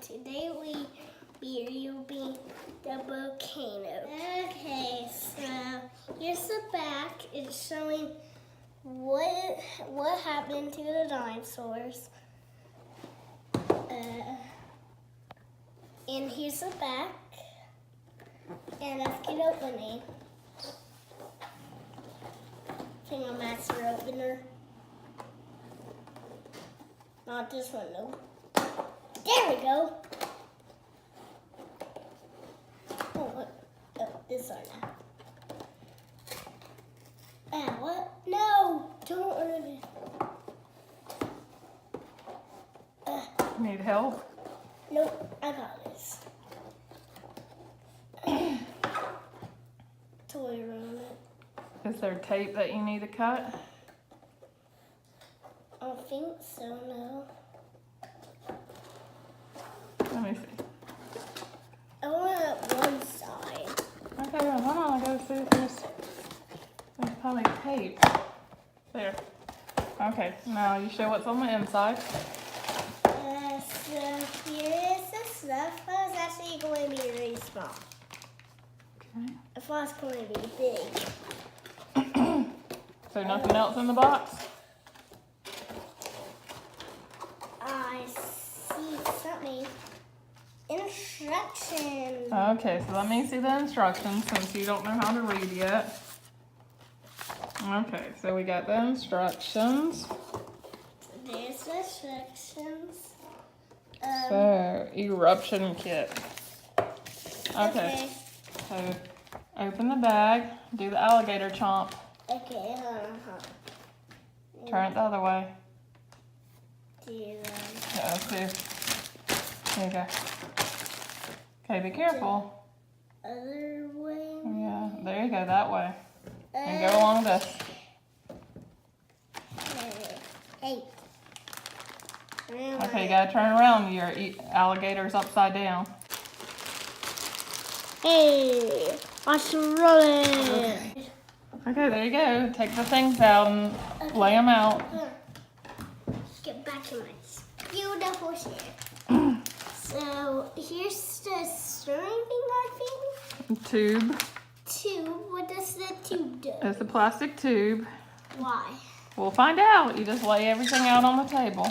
today we will be the volcano. Okay, so here's the back. It's showing what happened to the dinosaurs. And here's the back. And let's get opening. Take a master opener. Not this one though. There we go. Oh, this one now. What? No! Don't hurt it. Need help? Nope, I got this. Toy around it. Is there tape that you need to cut? I don't think so, no. Let me see. I want one side. Okay, well, hold on, I gotta see if there's probably tape. There. Okay, now you show what's on the inside. So here is the stuff. I was actually going to be really small. Okay. I thought it was going to be big. So nothing else in the box? I see something. Instructions. Okay, so let me see the instructions since you don't know how to read yet. Okay, so we got the instructions. There's the instructions. So, eruption kit. Okay. So, open the bag, do the alligator chomp. Okay, hold on. Turn it the other way. Do Yeah, let's see. There you go. Okay, be careful. other way. Yeah, there you go, that way. And go along this. Hey. Okay, you gotta turn around. Your alligator's upside down. Hey, watch the rolling. Okay, there you go. Take the things out and lay them out. Let's get back to my beautiful chair. So here's the stirring thing, I think. Tube. Tube. What does the tube do? It's a plastic tube. Why? We'll find out. You just lay everything out on the table.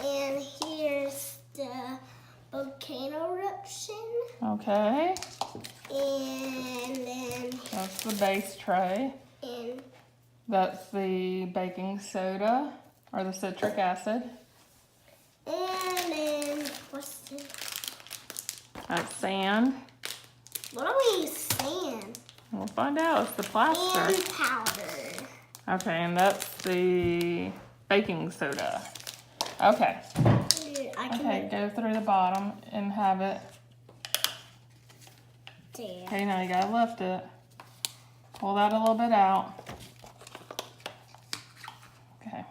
And here's the volcano eruption. Okay. And then That's the base tray. and That's the baking soda or the citric acid. then what's this? That's sand. What do we use sand? We'll find out. It's the plaster. And powder. Okay, and that's the baking soda. Okay. I can Okay, go through the bottom and have it. there. Okay, now you gotta lift it. Pull that a little bit out. Okay.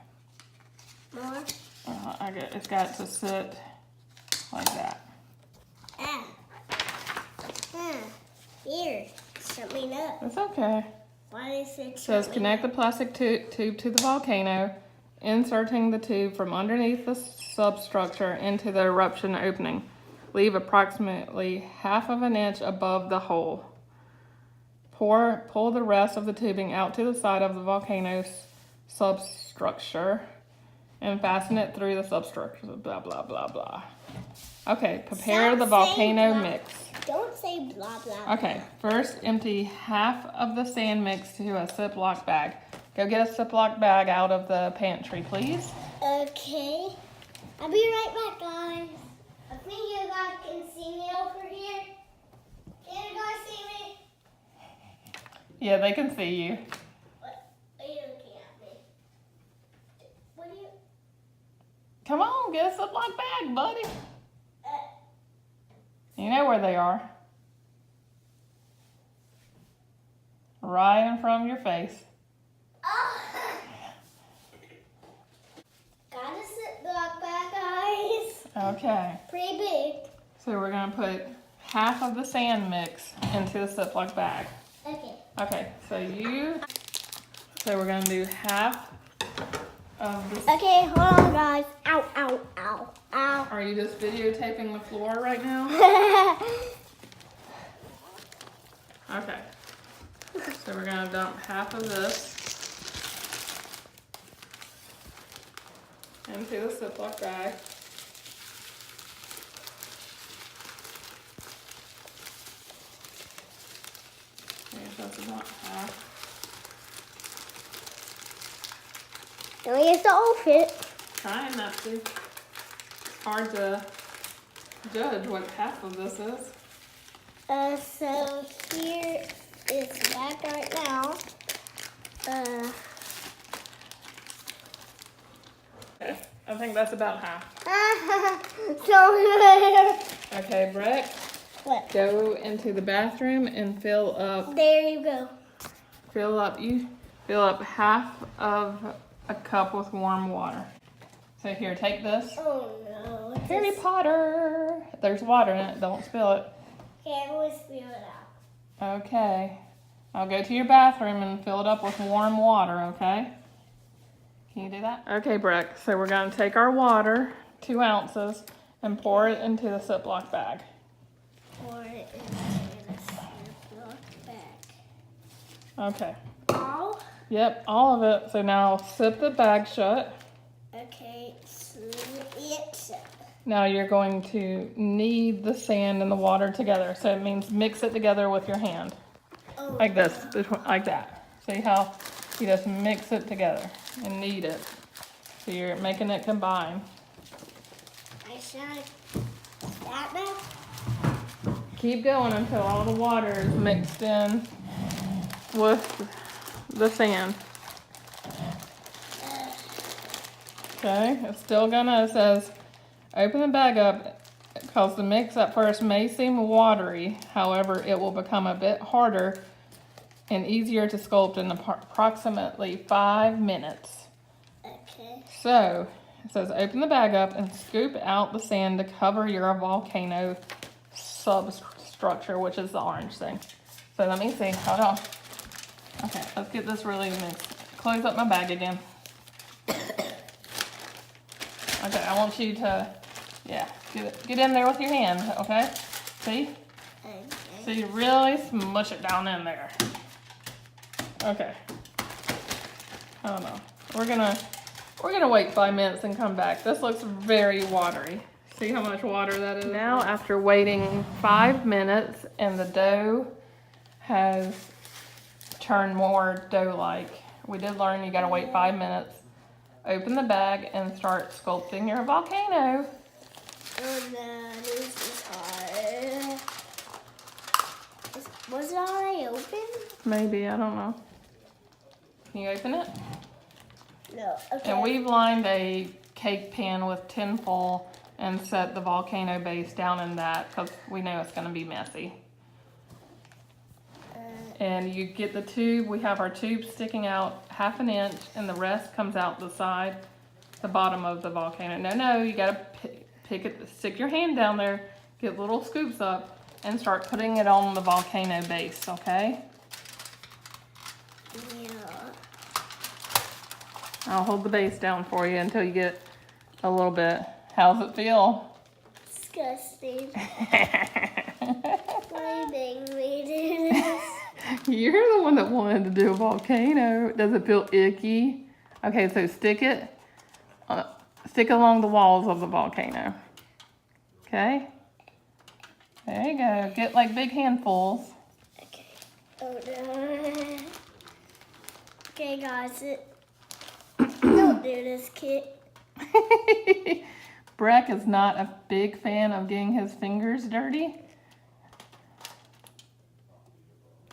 More. It's got to sit like that. Here, shut me up. It's okay. Why is it It says connect the plastic tube to the volcano, inserting the tube from underneath the substructure into the eruption opening. Leave approximately 1/2 inch above the hole. Pull the rest of the tubing out to the side of the volcano's substructure and fasten it through the substructure. Blah, blah, blah, blah. Okay, prepare the volcano mix. Don't say blah, blah. Okay, first empty 1/2 of the sand mix to a Ziploc bag. Go get a Ziploc bag out of the pantry, please. Okay. I'll be right back, guys. I think you guys can see me over here. Can you guys see me? Yeah, they can see you. What are you looking at me? What are you? Come on, get a Ziploc bag, buddy. You know where they are. Right in front of your face. Oh. Got a Ziploc bag, guys. Okay, Pretty big. so we're gonna put 1/2 of the sand mix into the Ziploc bag. Okay. Okay, so we're gonna do 1/2 of this. Okay, hold on, guys. Ow, ow, ow, ow. Are you just videotaping the floor right now? Okay. So we're gonna dump half of this into the Ziploc bag. Okay, so that's about half. Don't use the whole fit. Trying not to. It's hard to judge what half of this is. So here it's back right now. Okay, I think that's about half. So Okay, Breck, what? go into the bathroom and fill up There you go. fill up half of a cup with warm water. So here, take this. Oh no. Harry Potter. There's water in it. Don't spill it. Okay, I'm gonna spill it out. Okay. I'll go to your bathroom and fill it up with warm water, okay? Can you do that? Okay, Breck. So we're going to take our water, 2 ounces, and pour it into the Ziploc bag. Pour it into the Ziploc bag. Okay. All? Yep, all of it. So now zip the bag shut. Okay, slip it shut. Now you're going to knead the sand and the water together. So it means mix it together with your hand. Oh, Like this, like that. See how you just mix it together and knead it. So you're making it combine. I should that now? Keep going until all the water is mixed in with the sand. Okay, it's still gonna, it says, open the bag up because the mix at first may seem watery. However, it will become a bit harder and easier to sculpt in approximately 5 minutes. Okay. So, it says open the bag up and scoop out the sand to cover your volcano substructure, which is the orange thing. So let me see, hold on. Okay, let's get this really mixed. Close up my bag again. Okay, I want you to, yeah, get in there with your hand, okay? See? Okay. So you really smush it down in there. Okay. I don't know. We're gonna wait 5 minutes and come back. This looks very watery. See how much water that is? Now, after waiting 5 minutes and the dough has turned more dough-like, we did learn you gotta wait 5 minutes. Open the bag and start sculpting your volcano. Oh no, this is hard. Was it already open? Maybe, I don't know. Can you open it? No. Okay. And we've lined a cake pan with tin foil and set the volcano base down in that because we know it's going to be messy. And you get the tube. We have our tube sticking out 1/2 inch and the rest comes out the side, the bottom of the volcano. No, you got to pick it, stick your hand down there, get little scoops up and start putting it on the volcano base, okay? Yeah. I'll hold the base down for you until you get a little bit. How's it feel? Disgusting. Why did we do this? You're the one that wanted to do a volcano. Does it feel icky? Okay, so stick along the walls of the volcano. Okay? There you go. Get like big handfuls. Okay. Oh no. Okay, guys. Don't do this, Kit. Breck is not a big fan of getting his fingers dirty.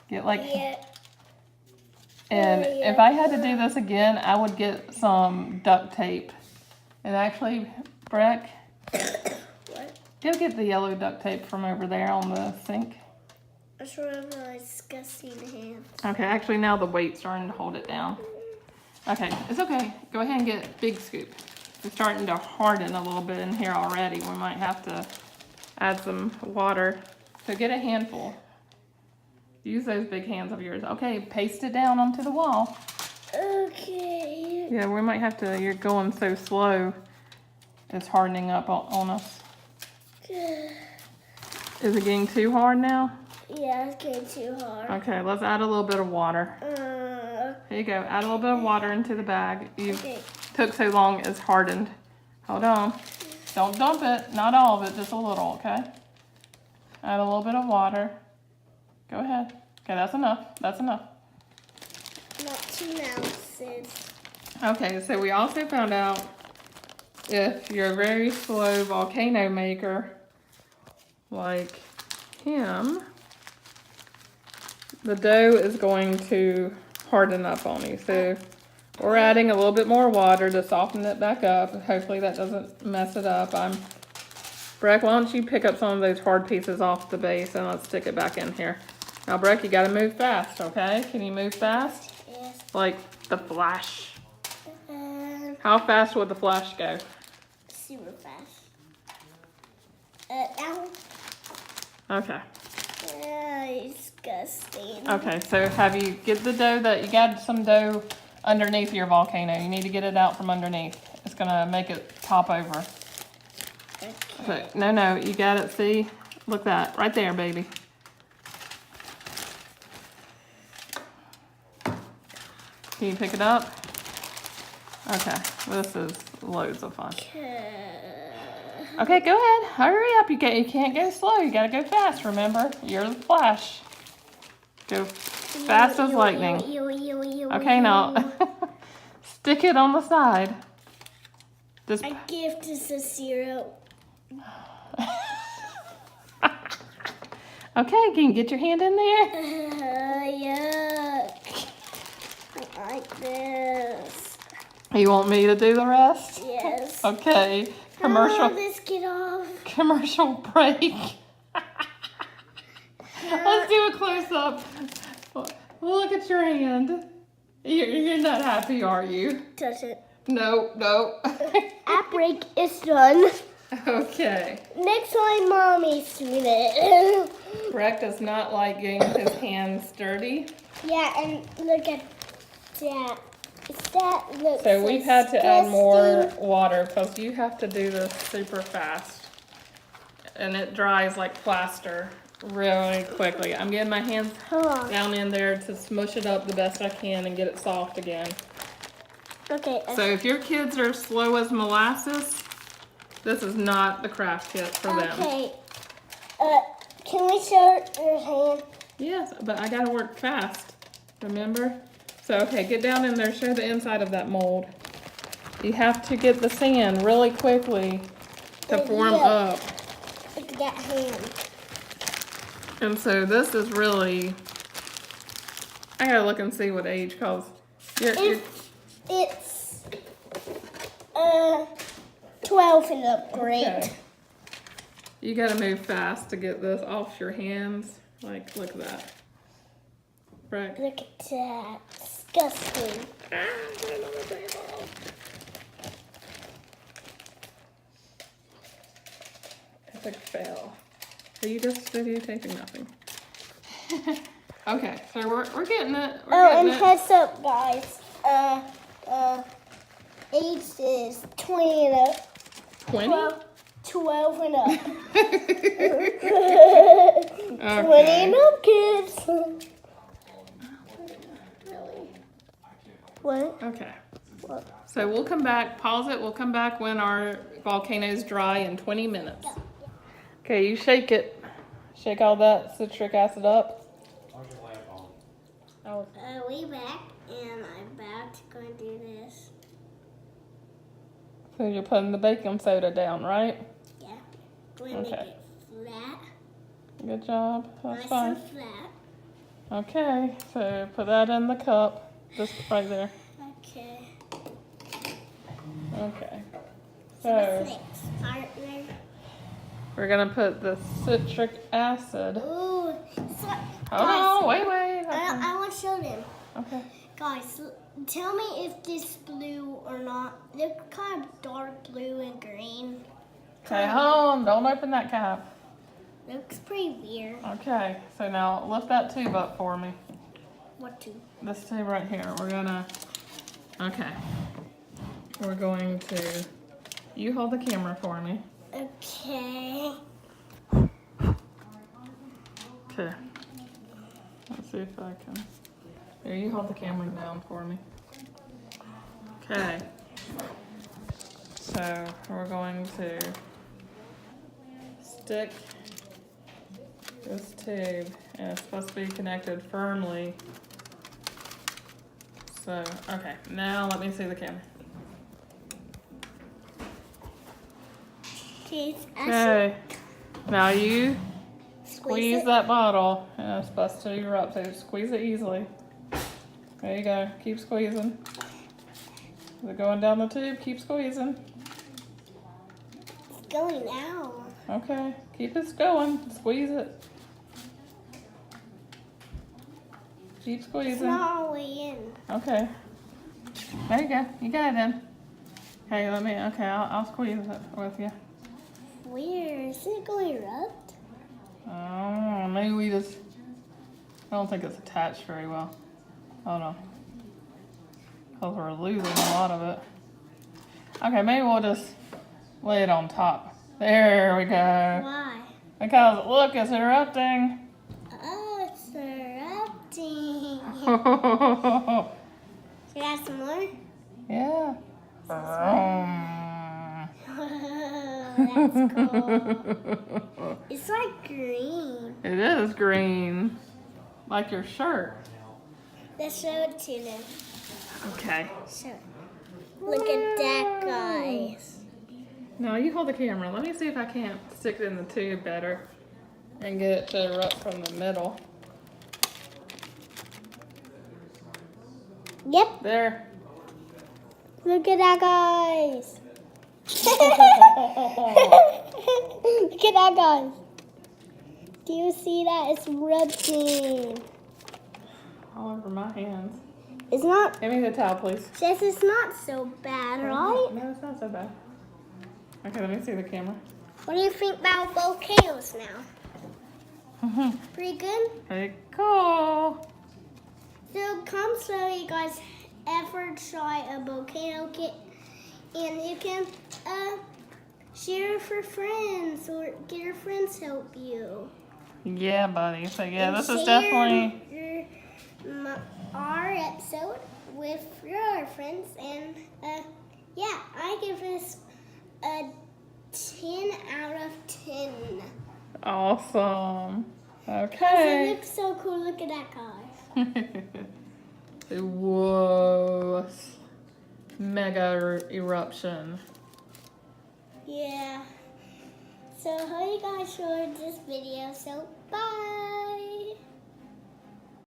Get like, Yeah. and if I had to do this again, I would get some duct tape. And actually, Breck, What? go get the yellow duct tape from over there on the sink. What's wrong with my disgusting hands? Okay, actually now the weight's starting to hold it down. Okay, it's okay. Go ahead and get a big scoop. It's starting to harden a little bit in here already. We might have to add some water. So get a handful. Use those big hands of yours. Okay, paste it down onto the wall. Okay. Yeah, we might have to, you're going so slow. It's hardening up on us. Is it getting too hard now? Yeah, it's getting too hard. Okay, let's add a little bit of water. Here you go. Add a little bit of water into the bag. You took so long, it's hardened. Hold on. Don't dump it. Not all of it, just a little, okay? Add a little bit of water. Go ahead. Okay, that's enough. That's enough. Not 2 ounces. Okay, so we also found out if you're a very slow volcano maker, like him, the dough is going to harden up on you. So we're adding a little bit more water to soften it back up. Hopefully that doesn't mess it up. Breck, why don't you pick up some of those hard pieces off the base and let's stick it back in here. Now, Breck, you gotta move fast, okay? Can you move fast? Yes. Like the Flash. How fast would the Flash go? Super fast. Ow. Okay. Disgusting. Okay, so have you get the dough you got some dough underneath your volcano. You need to get it out from underneath. It's gonna make it top over. Okay. So, no, you got it, see? Look that, right there, baby. Can you pick it up? Okay, this is loads of fun. Okay, go ahead, hurry up. You can't go slow, you gotta go fast, remember? You're the Flash. Go fast as lightning. Okay, now, stick it on the side. Just... I give this a 0. Okay, can you get your hand in there? Yuck. Like this. You want me to do the rest? Yes. Okay. Commercial. Let's get off. Commercial break. Let's do a close up. Look at your hand. You're not happy, are you? Touch it. No. App break is done. Okay. Next time, Mommy's doing it. Breck does not like getting his hands dirty. Yeah, and look at that. That looks So we've had to add more water because you have to do this super fast. And it dries like plaster really quickly. I'm getting my hands down in there to smush it up the best I can and get it soft again. Okay. So if your kids are slow as molasses, this is not the craft kit for them. Okay. Can we show your hand? Yes, but I gotta work fast, remember? So, okay, get down in there, show the inside of that mold. You have to get the sand really quickly to form up. Look at that hand. And so this is really, I gotta look and see what age, cause It's 12 and up, great. Okay. You gotta move fast to get this off your hands. Like, look at that. Breck. Look at that. Disgusting. Put it on the table. Epic fail. Are you just videotaping nothing? Okay, so we're getting it. We're getting it. Heads up, guys. Age is 20 and up. 20? 12 and up. 20 Okay. and up, kids. What? Okay. What? So we'll come back, pause it, we'll come back when our volcano's dry in 20 minutes. Okay, you shake it. Shake all that citric acid up. Oh. We back, and I'm about to go and do this. So you're putting the baking soda down, right? Yeah. Going to make Okay. it flat. Good job. That's Nice fine. and flat. Okay, so put that in the cup. Just right there. Okay. Okay. What's So next, partner? we're gonna put the citric acid. Ooh. So, Oh no, wait. I want to show them. Okay. Guys, tell me if this blue or not. They're kind of dark blue and green. Okay, hold on. Don't open that cap. Looks pretty weird. Okay, so now lift that tube up for me. What to? This tube right here. We're gonna Okay. We're going to, you hold the camera for me. Okay. Okay. Let's see if I can. There, you hold the camera down for me. Okay. So we're going to stick this tube, and it's supposed to be connected firmly. So, okay, now let me see the camera. Okay, now you squeeze that bottle, and it's supposed to erupt, so squeeze it easily. There you go, keep squeezing. Is it going down the tube? Keep squeezing. It's going out. Okay, keep it going, squeeze it. Keep squeezing. It's not all the way in. Okay. There you go. You got it then. Okay, I'll squeeze it with you. Where? Is it going to erupt? Oh, maybe we just, I don't think it's attached very well. Hold on. Because we're losing a lot of it. Okay, maybe we'll just lay it on top. There we go. Why? Because look, it's erupting. Oh, it's erupting. Should I have some more? Yeah. That's cool. It's like green. It is green. Like your shirt. Let's show it to them. Okay. Show it. Look at that, guys. Now you hold the camera. Let me see if I can't stick it in the tube better and get it to erupt from the middle. Yep. There. Look at that, guys. Look at that, guys. Do you see that? It's erupting. All over my hands. It's not. Give me the towel, please. Says it's not so bad, right? No, it's not so bad. Okay, let me see the camera. What do you think about volcanoes now? Pretty good? Pretty cool. So come show you guys ever try a volcano kit, and you can share it for friends or get your friends help you. Yeah, buddy. So yeah, And this is share definitely our episode with your friends, and yeah, I give this a 10 out of 10. awesome. It Okay. looks so cool. Look at that, guys. Whoa. Mega eruption. Yeah. So hope you guys enjoyed this video. So bye.